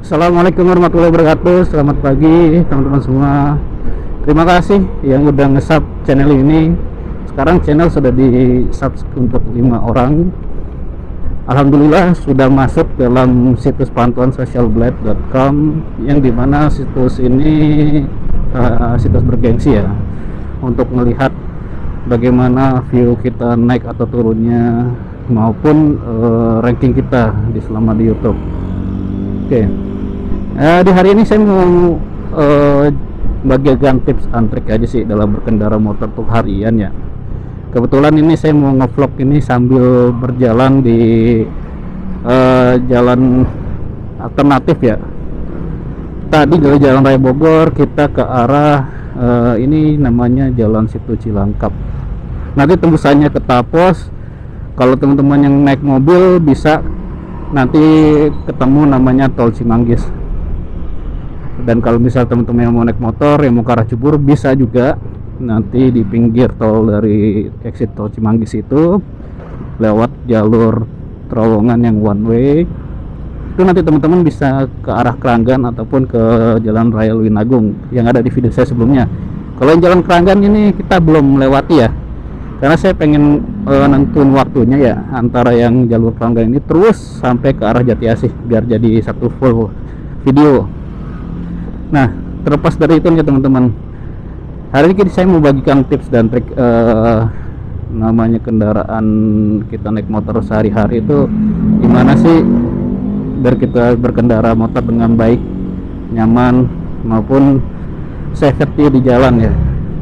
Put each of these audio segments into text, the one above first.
Assalamualaikum warahmatullahi wabarakatuh. Selamat pagi teman-teman semua. Terima kasih yang udah nge-sub channel ini. Sekarang channel sudah di-sub untuk 5 orang. Alhamdulillah sudah masuk dalam situs pantauan socialblade.com, yang dimana situs ini situs bergengsi ya, untuk melihat bagaimana view kita naik atau turunnya, maupun ranking kita selama di YouTube. Oke. Di hari ini saya mau bagikan tips and trik aja sih dalam berkendara motor untuk harian ya. Kebetulan ini saya mau ngevlog ini sambil berjalan di jalan alternatif ya. Tadi dari Jalan Raya Bogor kita ke arah ini namanya Jalan Situ Cilangkap. Nanti tembusannya ke Tapos. Kalau teman-teman yang naik mobil bisa nanti ketemu namanya Tol Cimanggis. Dan kalau misal teman-teman yang mau naik motor yang mau ke arah Cibubur, bisa juga nanti di pinggir tol dari exit Tol Cimanggis itu lewat jalur terowongan yang one way. Itu nanti teman-teman bisa ke arah Keranggan ataupun ke Jalan Raya Lewinagung yang ada di video saya sebelumnya. Kalau yang Jalan Keranggan ini kita belum melewati ya, karena saya pengen nentuin waktunya ya, antara yang jalur Keranggan ini terus sampai ke arah Jati Asih biar jadi satu full video. Nah, terlepas dari itu ya teman-teman, hari ini saya mau bagikan tips dan trik namanya kendaraan kita naik motor sehari-hari itu gimana sih biar kita berkendara motor dengan baik, nyaman, maupun safety di jalan ya.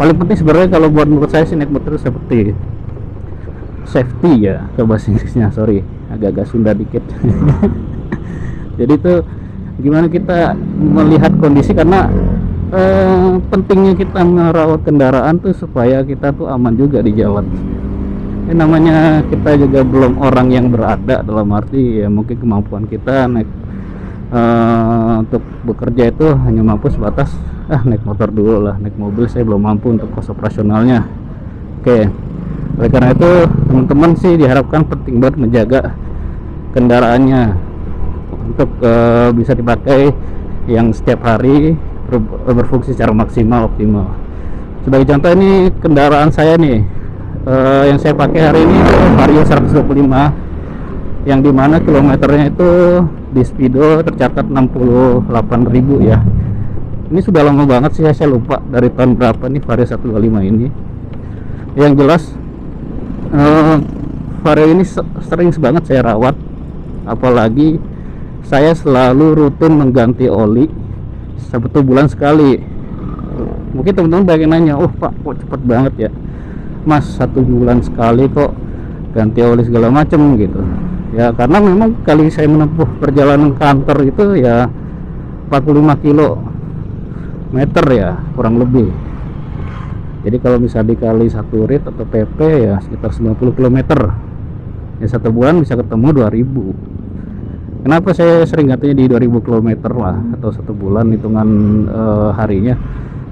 Paling penting sebenarnya kalau buat menurut saya sih naik motor safety ya, ke bahasa Inggrisnya, sorry agak-agak Sunda dikit. Jadi itu gimana kita melihat kondisi, karena pentingnya kita merawat kendaraan tuh supaya kita tuh aman juga di jalan. Ini namanya kita juga belum orang yang berada, dalam arti ya mungkin kemampuan kita naik untuk bekerja itu hanya mampu sebatas naik motor dulu lah, naik mobil saya belum mampu untuk kos operasionalnya. Oke, oleh karena itu teman-teman sih diharapkan penting banget menjaga kendaraannya untuk bisa dipakai yang setiap hari berfungsi secara maksimal, optimal. Sebagai contoh, ini kendaraan saya nih yang saya pakai hari ini Vario 125, yang dimana kilometernya itu di Speedo tercatat 68.000 ya. Ini sudah lama banget sih, saya lupa dari tahun berapa nih Vario 125 ini. Yang jelas Vario ini sering banget saya rawat, apalagi saya selalu rutin mengganti oli 1 bulan sekali. Mungkin teman-teman banyak nanya, oh Pak kok cepet banget ya Mas, 1 bulan sekali kok ganti oli segala macem gitu ya. Karena memang kali saya menempuh perjalanan kantor itu ya 45 kilometer ya kurang lebih. Jadi kalau bisa dikali 1 rit atau PP ya sekitar 90 kilometer ya, 1 bulan bisa ketemu 2000. Kenapa saya sering gantinya di 2000 km lah, atau 1 bulan hitungan harinya?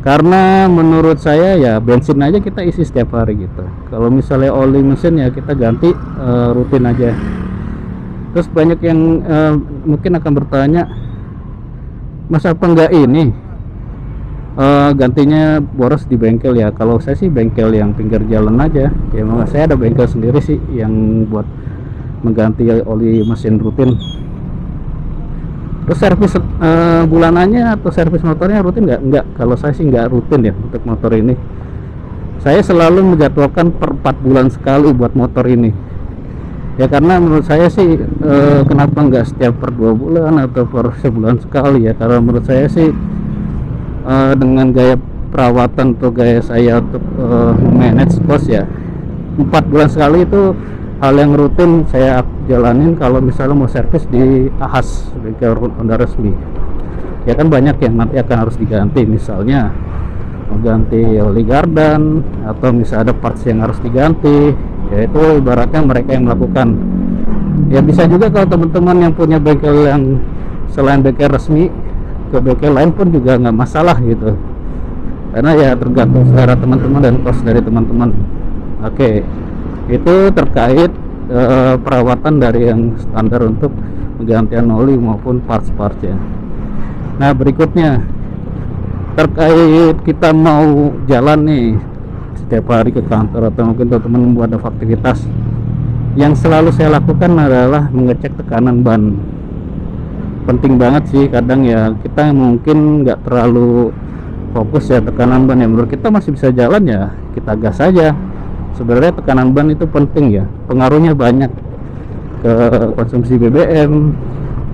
Karena menurut saya ya bensin aja kita isi setiap hari gitu. Kalau misalnya oli mesin ya kita ganti rutin aja. Terus banyak yang mungkin akan bertanya, Mas apa enggak ini gantinya boros di bengkel ya? Kalau saya sih bengkel yang pinggir jalan aja ya. Saya ada bengkel sendiri sih yang buat mengganti oli mesin rutin. Terus servis bulanannya atau servis motornya rutin nggak? Enggak, kalau saya sih nggak rutin ya untuk motor ini. Saya selalu menjadwalkan per 4 bulan sekali buat motor ini ya, karena menurut saya sih kenapa nggak setiap per 2 bulan atau per sebulan sekali ya, karena menurut saya sih dengan gaya perawatan atau gaya saya untuk manage cost ya, 4 bulan sekali itu hal yang rutin saya jalanin. Kalau misalnya mau servis di Ahas, bengkel Honda resmi ya, kan banyak yang nanti akan harus diganti, misalnya mengganti oli gardan atau misalnya ada parts yang harus diganti ya, itu ibaratnya mereka yang melakukan ya. Bisa juga kalau teman-teman yang punya bengkel yang selain bengkel resmi, ke bengkel lain pun juga nggak masalah gitu, karena ya tergantung selera teman-teman dan cost dari teman-teman. Oke, itu terkait perawatan dari yang standar untuk penggantian oli maupun parts-parts ya. Nah, berikutnya terkait kita mau jalan nih setiap hari ke kantor atau mungkin teman-teman buat aktivitas, yang selalu saya lakukan adalah mengecek tekanan ban. Penting banget sih, kadang ya kita mungkin nggak terlalu fokus ya tekanan ban, ya menurut kita masih bisa jalan ya kita gas aja. Sebenarnya tekanan ban itu penting ya, pengaruhnya banyak ke konsumsi BBM,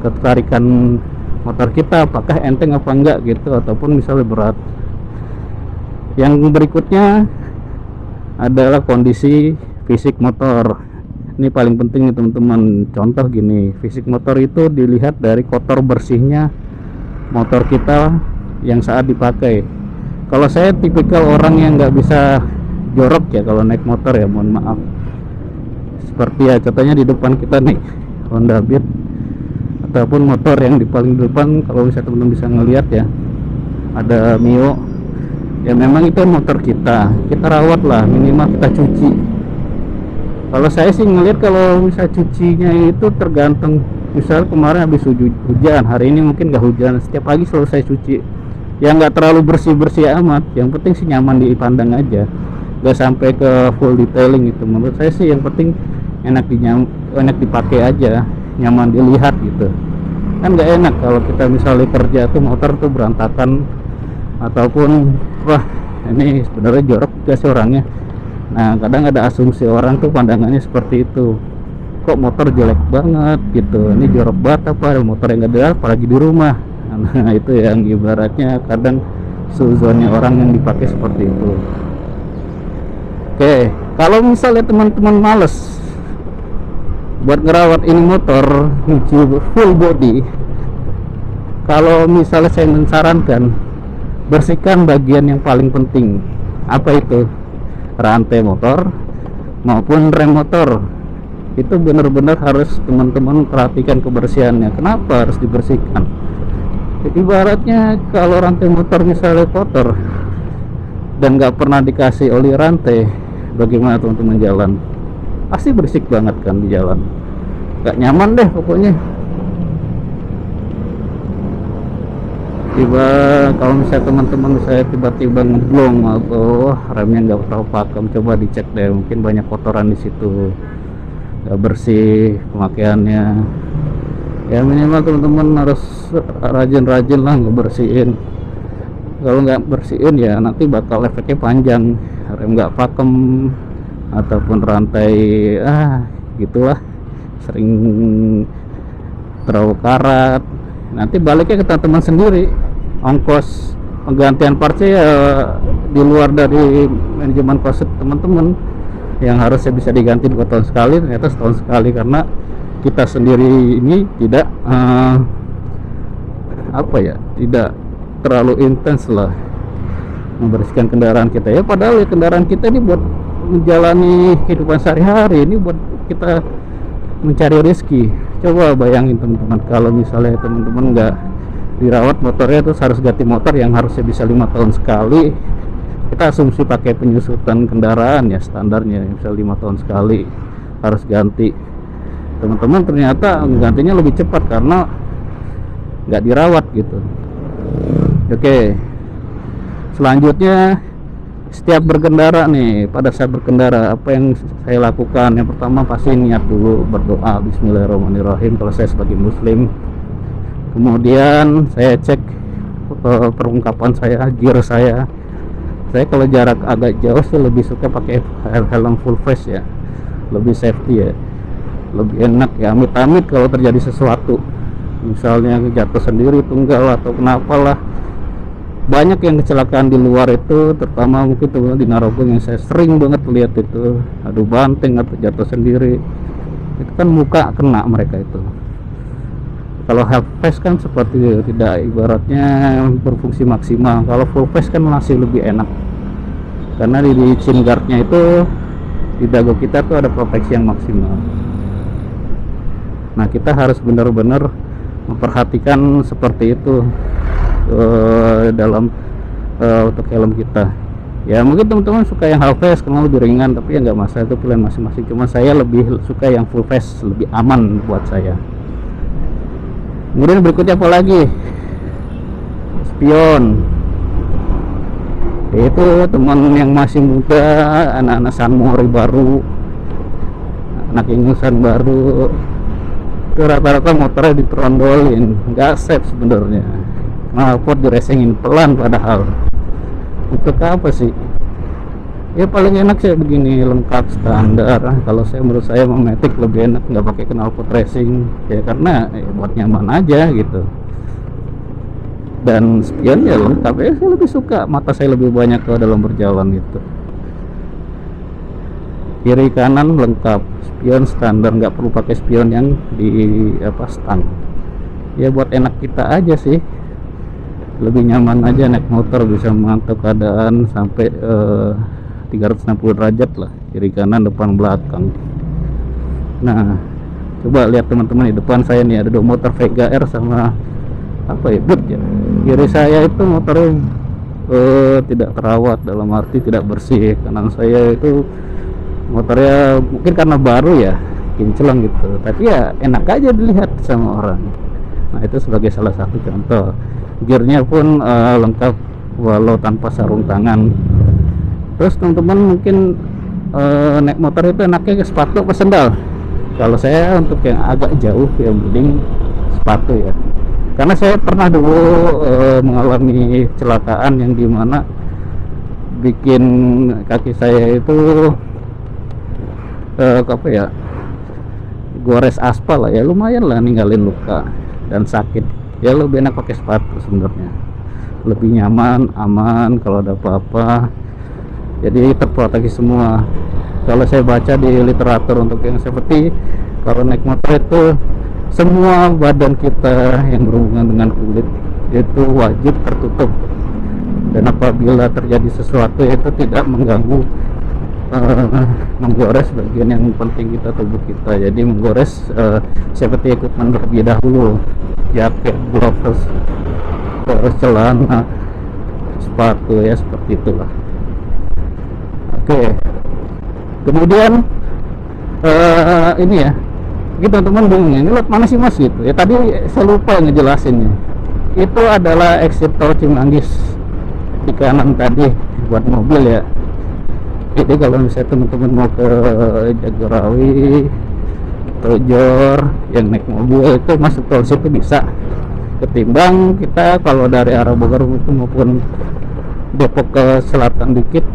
ketarikan motor kita, apakah enteng apa enggak gitu, ataupun misalnya berat. Yang berikutnya adalah kondisi fisik motor. Ini paling penting nih teman-teman. Contoh gini, fisik motor itu dilihat dari kotor bersihnya motor kita yang saat dipakai. Kalau saya tipikal orang yang nggak bisa jorok ya kalau naik motor ya, mohon maaf. Seperti ya contohnya di depan kita nih Honda Beat ataupun motor yang di paling depan, kalau bisa teman-teman bisa ngelihat ya, ada Mio. Ya memang itu motor kita rawat lah, minimal kita cuci. Kalau saya sih ngelihat kalau bisa cucinya itu tergantung, misal kemarin habis hujan, hari ini mungkin nggak hujan, setiap pagi selalu saya cuci. Ya nggak terlalu bersih-bersih amat, yang penting sih nyaman dipandang aja, nggak sampai ke full detailing itu. Menurut saya sih yang penting enak dipakai aja, nyaman dilihat gitu. Kan nggak enak kalau kita misalnya kerja tuh motor tuh berantakan, ataupun wah ini sebenarnya jorok juga sih orangnya. Nah kadang ada asumsi orang tuh pandangannya seperti itu, kok motor jelek banget gitu, ini jorok banget apa motor yang nggak ada, apalagi di rumah. Nah itu yang ibaratnya kadang suzonnya orang yang dipakai seperti itu. Oke, kalau misalnya teman-teman males buat ngerawat ini motor, nyuci full body, kalau misalnya saya mensarankan bersihkan bagian yang paling penting. Apa itu? Rantai motor maupun rem motor. Itu benar-benar harus teman-teman perhatikan kebersihannya. Kenapa harus dibersihkan? Ibaratnya kalau rantai motor misalnya kotor dan nggak pernah dikasih oli rantai, bagaimana teman-teman jalan? Pasti berisik banget kan di jalan, nggak nyaman deh pokoknya. Kalau misalnya teman-teman saya tiba-tiba ngeblong atau remnya nggak terlalu pakem, coba dicek deh, mungkin banyak kotoran di situ, nggak bersih pemakaiannya. Ya minimal teman-teman harus rajin-rajin lah ngebersihin. Kalau nggak bersihin ya nanti bakal efeknya panjang, rem nggak pakem ataupun rantai gitulah, sering terlalu karat, nanti baliknya ke teman-teman sendiri. Ongkos penggantian partsnya ya di luar dari manajemen cost tidak yang harusnya bisa diganti 2 tahun sekali, ternyata setahun sekali, karena kita sendiri ini tidak tidak terlalu intens lah membersihkan kendaraan kita ya. Padahal ya kendaraan kita ini buat menjalani kehidupan sehari-hari, ini buat kita mencari rezeki. Coba bayangin teman-teman, kalau misalnya teman-teman nggak dirawat motornya, terus harus ganti motor yang harusnya bisa 5 tahun sekali. Kita asumsi pakai penyusutan kendaraan ya standarnya, misal 5 tahun sekali harus ganti. Teman-teman ternyata gantinya lebih cepat karena nggak dirawat gitu. Oke, selanjutnya setiap berkendara nih, pada saat berkendara apa yang saya lakukan? Yang pertama pasti niat dulu, berdoa bismillahirrahmanirrahim kalau saya sebagai muslim. Kemudian saya cek perlengkapan saya, gear saya. Saya kalau jarak agak jauh sih lebih suka pakai helm full face ya, lebih safety ya, lebih enak ya. Amit-amit kalau terjadi sesuatu, misalnya jatuh sendiri tunggal atau kenapa lah. Banyak yang kecelakaan di luar itu, terutama mungkin tuh di Narogong yang saya sering banget lihat itu, adu banteng atau jatuh sendiri, itu kan muka kena mereka itu. Kalau half face kan seperti tidak, ibaratnya berfungsi maksimal. Kalau full face kan masih lebih enak, karena di chin guardnya itu di dagu kita tuh ada proteksi yang maksimal. Nah kita harus benar-benar memperhatikan seperti itu dalam untuk helm kita. Ya mungkin teman-teman suka yang half face karena lebih ringan, tapi ya nggak masalah, itu pilihan masing-masing. Cuma saya lebih suka yang full face, lebih aman buat saya. Kemudian berikutnya apa lagi? spion. Itu teman yang masih muda, anak-anak Sunmori baru, anak ingusan baru, itu rata-rata motornya ditrondolin, nggak safe sebenarnya. Knalpot diresengin pelan, padahal untuk apa sih? Ya paling enak sih begini, lengkap standar. Kalau saya, menurut saya Matic lebih enak nggak pakai knalpot racing ya, karena buat nyaman aja gitu. Dan spion ya lengkap ya, saya lebih suka, mata saya lebih banyak ke dalam berjalan gitu. Kiri kanan lengkap, spion standar, nggak perlu pakai spion yang di stang. Ya buat enak kita aja sih, lebih nyaman aja naik motor, bisa memantau keadaan sampai 360 derajat lah, kiri kanan depan belakang. Nah coba lihat teman-teman, di depan saya nih ada 2 motor Vega R sama Boot ya. Kiri saya itu motornya tidak terawat, dalam arti tidak bersih. Kanan saya itu motornya mungkin karena baru ya, kinclong gitu, tapi ya enak aja dilihat sama orang. Nah itu sebagai salah satu contoh. Gearnya pun lengkap walau tanpa sarung tangan. Terus teman-teman mungkin naik motor itu enaknya ke sepatu apa sendal? Kalau saya untuk yang agak jauh ya mending sepatu ya, karena saya pernah dulu mengalami kecelakaan yang dimana bikin kaki saya itu gores aspal lah ya, lumayan lah ninggalin luka dan sakit. Ya lebih enak pakai sepatu sebenarnya, lebih nyaman, aman kalau ada apa-apa, jadi terproteksi semua. Kalau saya baca di literatur untuk yang seperti, kalau naik motor itu semua badan kita yang berhubungan dengan kulit itu wajib tertutup, dan apabila terjadi sesuatu itu tidak mengganggu menggores bagian yang penting kita, tubuh kita. Jadi menggores seperti equipment terlebih dahulu, jaket, gloves, terus celana, sepatu ya, seperti itulah. Oke, kemudian ini ya, gitu teman-teman bingung, ini lewat mana sih mas gitu ya, tadi saya lupa ngejelasinnya. Itu adalah exit tol Cimanggis di kanan tadi buat mobil ya. Jadi kalau misalnya teman-teman mau ke Jagorawi atau Jor yang naik mobil itu masuk tol situ bisa, ketimbang kita kalau dari arah Bogor maupun Depok ke selatan dikit,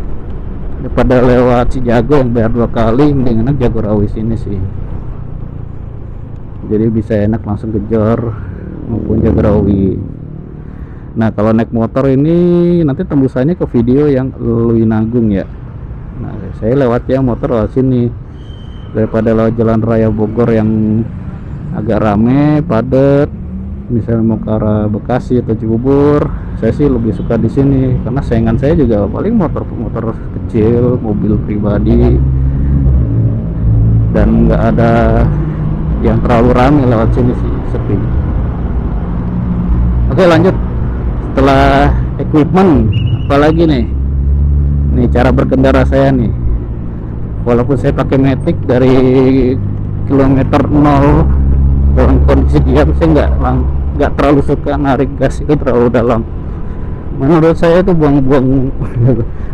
daripada lewat Cijago yang bayar 2 kali, mendingan Jagorawi sini sih. Jadi bisa enak langsung ke Jor maupun Jagorawi. Nah kalau naik motor ini nanti tembusannya ke video yang Lewinagung ya. Nah saya lewatnya motor lewat sini daripada lewat jalan raya Bogor yang agak rame padat. Misalnya mau ke arah Bekasi atau Cibubur, saya sih lebih suka di sini karena saingan saya juga paling motor-motor kecil, mobil pribadi, dan nggak ada yang terlalu rame lewat sini sih, sepi. Oke lanjut, setelah equipment apalagi nih cara berkendara saya nih. Walaupun saya pakai Matic dari kilometer 0 dalam kondisi diam, saya nggak terlalu suka narik gas itu terlalu dalam. Menurut saya itu buang-buang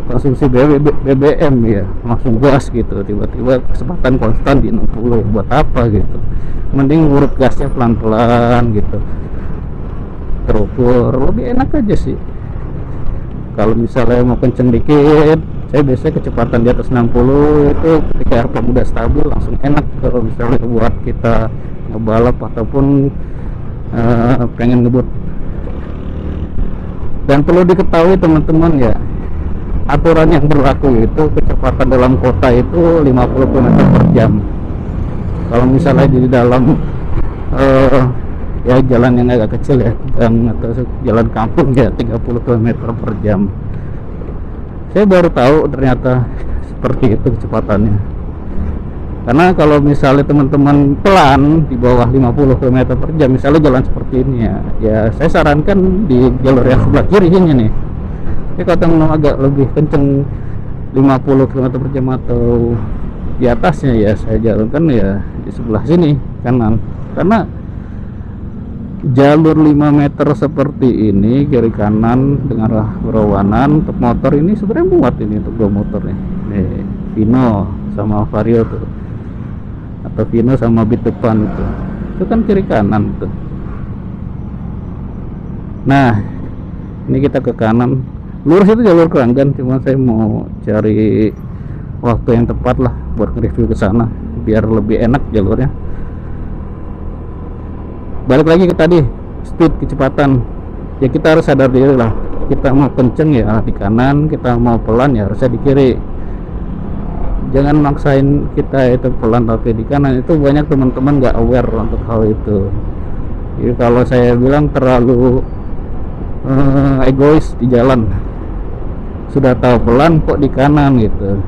konsumsi BBM ya, langsung gas gitu, tiba-tiba kecepatan konstan di 60, buat apa gitu. Mending urut gasnya pelan-pelan gitu, terukur, lebih enak aja sih. Kalau misalnya mau kenceng dikit, saya biasanya kecepatan di atas 60 itu ketika RPM udah stabil langsung enak. Kalau misalnya buat kita ngebalap ataupun pengen ngebut. Dan perlu diketahui teman-teman ya, aturan yang berlaku itu kecepatan dalam kota itu 50 km/jam. Kalau misalnya di dalam ya jalan yang agak kecil ya, atau jalan kampung ya 30 km/jam. Saya baru tahu ternyata seperti itu kecepatannya. Karena kalau misalnya teman-teman pelan di bawah 50 km/jam, misalnya jalan seperti ini ya saya sarankan di jalur yang sebelah kiri ini nih. Tapi kalau teman agak lebih kenceng 50 km/jam atau di atasnya, ya saya jalankan ya di sebelah sini kanan. Karena jalur 5 meter seperti ini kiri kanan dengan berlawanan. Untuk motor ini sebenarnya muat ini untuk dua motor nih, Vino sama Vario tuh, atau Vino sama Beat depan itu kan kiri kanan tuh. Nah ini kita ke kanan, lurus itu jalur Keranggan, cuma saya mau cari waktu yang tepat lah buat review ke sana biar lebih enak jalurnya. Balik lagi ke tadi, speed, kecepatan ya, kita harus sadar diri lah, kita mau kenceng ya di kanan, kita mau pelan ya harusnya di kiri. Jangan maksain kita itu pelan tapi di kanan. Itu banyak teman-teman nggak aware untuk hal itu. Jadi kalau saya bilang terlalu egois di jalan, sudah tahu pelan kok di kanan gitu,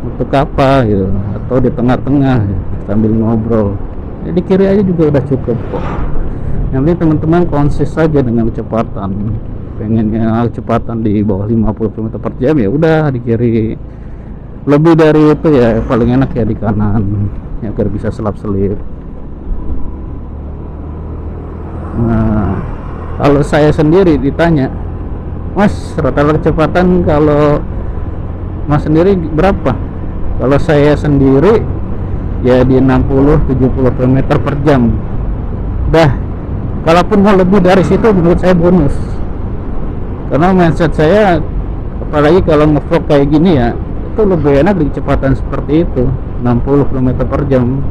untuk apa gitu, atau di tengah-tengah sambil ngobrol. Jadi kiri aja juga udah cukup kok. Yang penting teman-teman konsis saja dengan kecepatan. Pengennya kecepatan di bawah 50 km per jam ya udah di kiri. Lebih dari itu ya paling enak ya di kanan, ya agar bisa selap-selip. Nah, kalau saya sendiri ditanya, Mas rata-rata kecepatan kalau Mas sendiri berapa? Kalau saya sendiri ya di 60-70 km per jam. Dah, kalaupun mau lebih dari situ menurut saya bonus. Karena mindset saya, apalagi kalau ngevlog kayak gini ya, itu lebih enak di kecepatan seperti itu, 60 km per jam.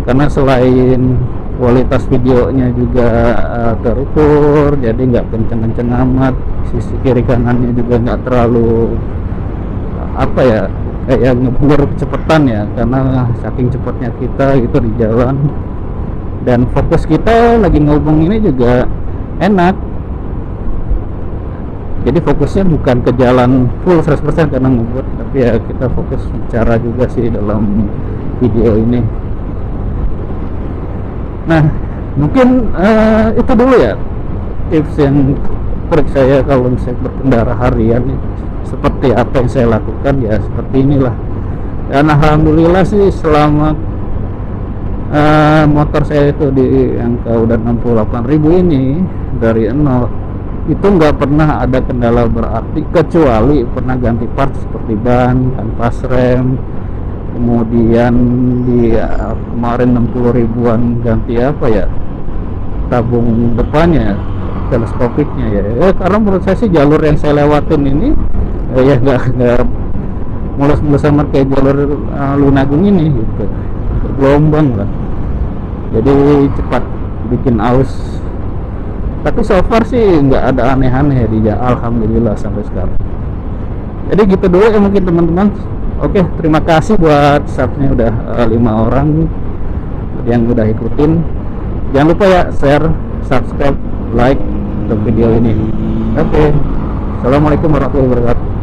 Karena selain kualitas videonya juga terukur, jadi nggak kenceng-kenceng amat. Sisi kiri kanannya juga nggak terlalu apa ya, kayak ngeblur kecepatan ya, karena saking cepatnya kita gitu di jalan. Dan fokus kita lagi ngomong ini juga enak, jadi fokusnya bukan ke jalan full 100% karena ngebut, tapi ya kita fokus bicara juga sih dalam video ini. Nah mungkin itu dulu ya tips yang trik saya kalau misalnya berkendara harian nih. Seperti apa yang saya lakukan ya seperti inilah. Dan alhamdulillah sih selama motor saya itu di angka udah 68.000 ini dari 0, itu nggak pernah ada kendala berarti, kecuali pernah ganti part seperti ban, kanvas rem, kemudian di kemarin 60 ribuan ganti apa ya, tabung depannya, teleskopiknya ya. Karena menurut saya sih jalur yang saya lewatin ini ya nggak mulus-mulus sama kayak jalur Lunagung ini gitu, gelombang lah, jadi cepat bikin aus. Tapi so far sih nggak ada aneh-aneh di jalan, alhamdulillah sampai sekarang. Jadi gitu dulu ya mungkin teman-teman. Oke, terima kasih buat subsnya udah 5 orang yang udah ikutin. Jangan lupa ya share, subscribe, like untuk video ini. Oke, assalamualaikum warahmatullahi wabarakatuh.